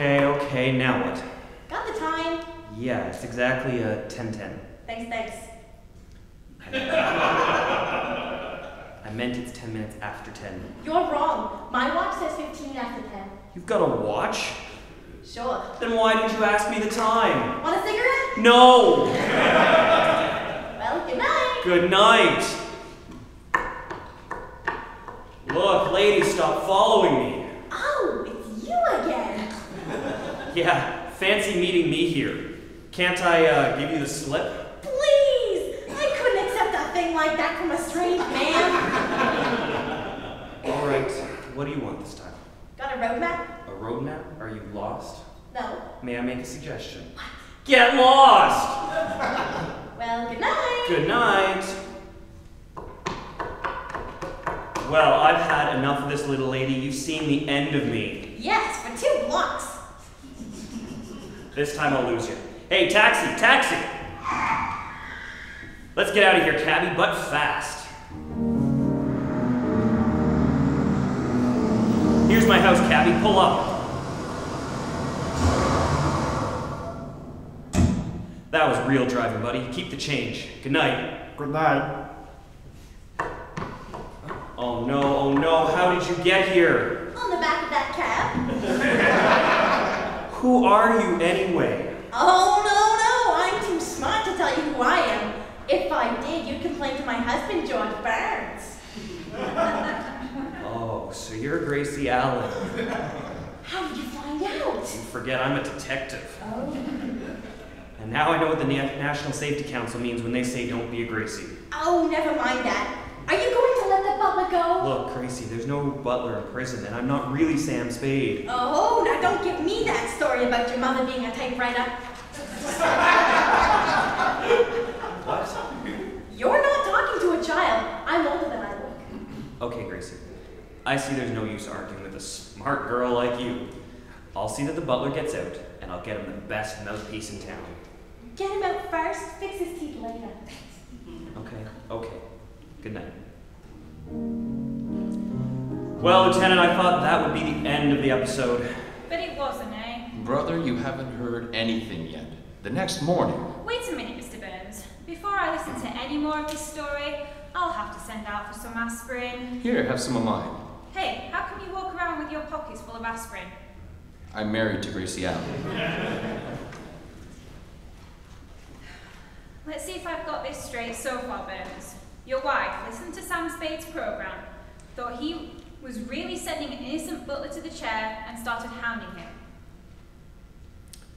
Okay, now what? Got the time. Yeah, it's exactly 10:10. Thanks. I meant it's 10 minutes after 10. You're wrong. My watch says 15 after 10. You've got a watch? Sure. Then why did you ask me the time? Want a cigarette? No! Well, good night. Good night. Look, lady, stop following me. Oh, it's you again. Yeah, fancy meeting me here. Can't I give you the slip? Please! I couldn't accept a thing like that from a strange man. All right, what do you want this time? Got a road map? A road map? Are you lost? No. May I make a suggestion? Get lost! Well, good night. Good night. Well, I've had enough of this, little lady. You've seen the end of me. Yes, for 2 blocks. This time I'll lose you. Hey, taxi! Let's get out of here, cabbie, but fast. Here's my house, cabbie. Pull up. That was real driving, buddy. Keep the change. Good night. Good night. Oh no. How did you get here? On the back of that cab. Who are you anyway? Oh, no. I'm too smart to tell you who I am. If I did, you'd complain to my husband, George Burns. Oh, so you're Gracie Allen. How did you find out? You forget I'm a detective. Oh. And now I know what the National Safety Council means when they say don't be a Gracie. Oh, never mind that. Are you going to let the butler go? Look, Gracie, there's no butler in prison, and I'm not really Sam Spade. Oh, now don't give me that story about your mother being a typewriter. What? You're not talking to a child. I'm older than I look. Okay, Gracie. I see there's no use arguing with a smart girl like you. I'll see that the butler gets out, and I'll get him the best mouthpiece in town. Get him out first, fix his teeth later. Okay. Good night. Well, Lieutenant, I thought that would be the end of the episode. But it wasn't, eh? Brother, you haven't heard anything yet. The next morning. Wait a minute, Mr. Burns. Before I listen to any more of this story, I'll have to send out for some aspirin. Here, have some of mine. Hey, how come you walk around with your pockets full of aspirin? I'm married to Gracie Allen. Let's see if I've got this straight so far, Burns. Your wife listened to Sam Spade's program, thought he was really sending an innocent butler to the chair, and started hounding him.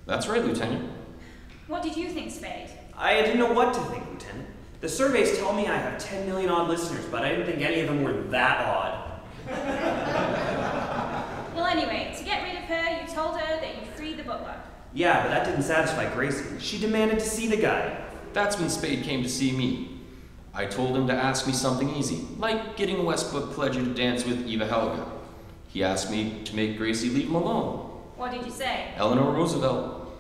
That's right, Lieutenant. What did you think, Spade? I didn't know what to think, Lieutenant. The surveys tell me I have 10 million odd listeners, but I didn't think any of them were that odd. Well, anyway, to get rid of her, you told her that you'd free the butler. Yeah, but that didn't satisfy Gracie. She demanded to see the guy. That's when Spade came to see me. I told him to ask me something easy, like getting a Westbrook pledger to dance with Eva Helga. He asked me to make Gracie leave him alone. What did you say? Eleanor Roosevelt.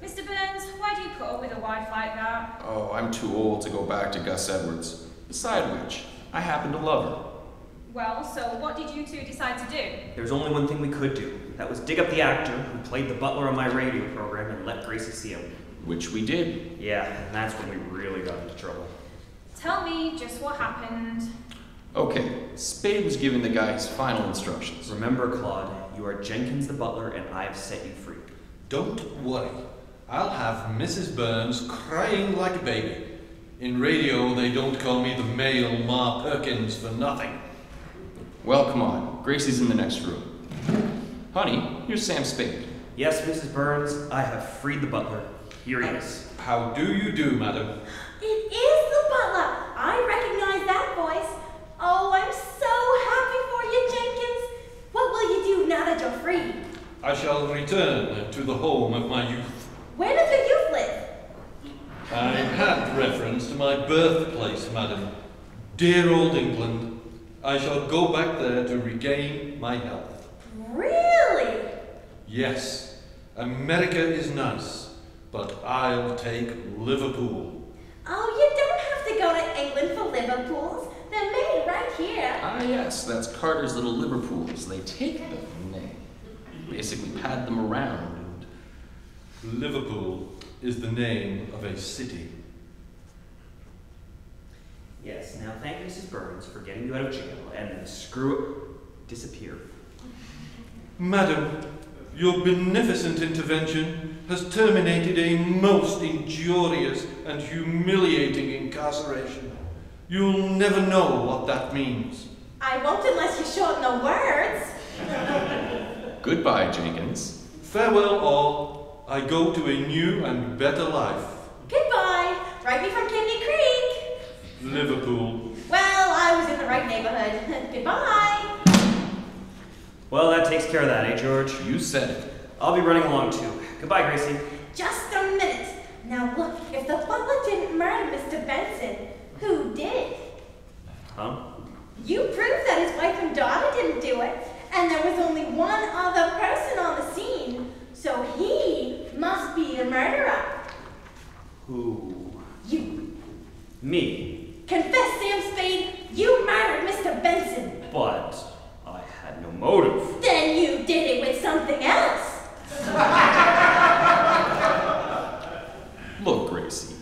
Mr. Burns, why do you put up with a wife like that? Oh, I'm too old to go back to Gus Edwards. Beside which, I happen to love her. Well, so what did you two decide to do? There was only one thing we could do. That was dig up the actor who played the butler on my radio program and let Gracie see him. Which we did. Yeah, and that's when we really got into trouble. Tell me just what happened. Okay, Spade was giving the guy his final instructions. Remember, Claude, you are Jenkins the butler and I have set you free. Don't worry. I'll have Mrs. Burns crying like a baby. In radio, they don't call me the male Ma Perkins for nothing. Well, come on. Gracie's in the next room. Honey, here's Sam Spade. Yes, Mrs. Burns, I have freed the butler. Here he is. How do you do, madam? It is the butler. I recognize that voice. Oh, I'm so happy for you, Jenkins. What will you do now that you're free? I shall return to the home of my youth. Where does your youth live? I had reference to my birthplace, madam. Dear old England. I shall go back there to regain my health. Really? Yes, America is nice, but I'll take Liverpool. Oh, you don't have to go to England for Liverpools. They're made right here. Ah, yes, that's Carter's little Liverpools. They take them and they basically pad them around Liverpool is the name of a city. Yes, now thank Mrs. Burns for getting you out of jail and then disappear. Madam, your beneficent intervention has terminated a most injurious and humiliating incarceration. You'll never know what that means. I won't unless you shorten the words. Goodbye, Jenkins. Farewell all. I go to a new and better life. Goodbye. Write me from Kidney Creek. Liverpool. Well, I was in the right neighborhood. Goodbye. Well, that takes care of that, eh, George? You said it. I'll be running along too. Goodbye, Gracie. Just a minute. Now look, if the butler didn't murder Mr. Benson, who did? Huh? You proved that his wife and daughter didn't do it, and there was only one other person on the scene, so he must be the murderer. Who? You. Me. Confess, Sam Spade, you murdered Mr. Benson. But I had no motive. Then you did it with something else. Look, Gracie.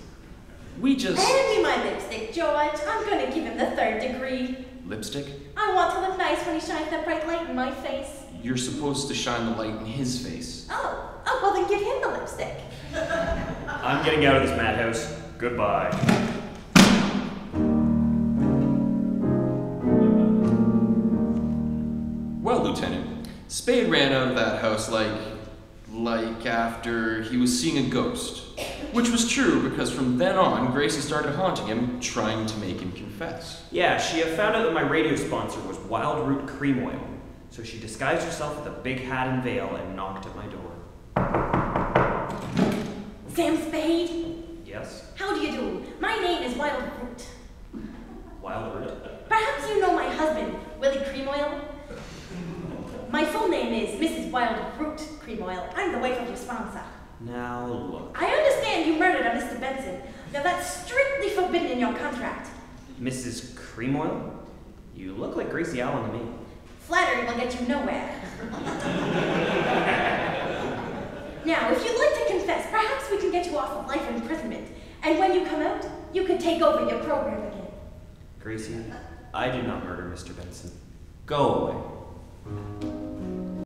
We just... Hand me my lipstick, George. I'm gonna give him the 3rd degree. Lipstick? I want to look nice when he shines that bright light in my face. You're supposed to shine the light in his face. Oh, well then give him the lipstick. I'm getting out of this madhouse. Goodbye. Well, Lieutenant, Spade ran out of that house like after he was seeing a ghost. Which was true because from then on, Gracie started haunting him, trying to make him confess. Yeah, she found out that my radio sponsor was Wild Root Cream Oil, so she disguised herself with a big hat and veil and knocked at my door. Sam Spade? Yes? How do you do? My name is Wild Root. Wild Root? Perhaps you know my husband, Willie Cream Oil? My full name is Mrs. Wild Root Cream Oil. I'm the wife of your sponsor. Now look. I understand you murdered a Mr. Benson. Now that's strictly forbidden in your contract. Mrs. Cream Oil? You look like Gracie Allen to me. Flattery will get you nowhere. Now, if you'd like to confess, perhaps we can get you off of life imprisonment. And when you come out, you could take over your program again. Gracie, I did not murder Mr. Benson. Go away.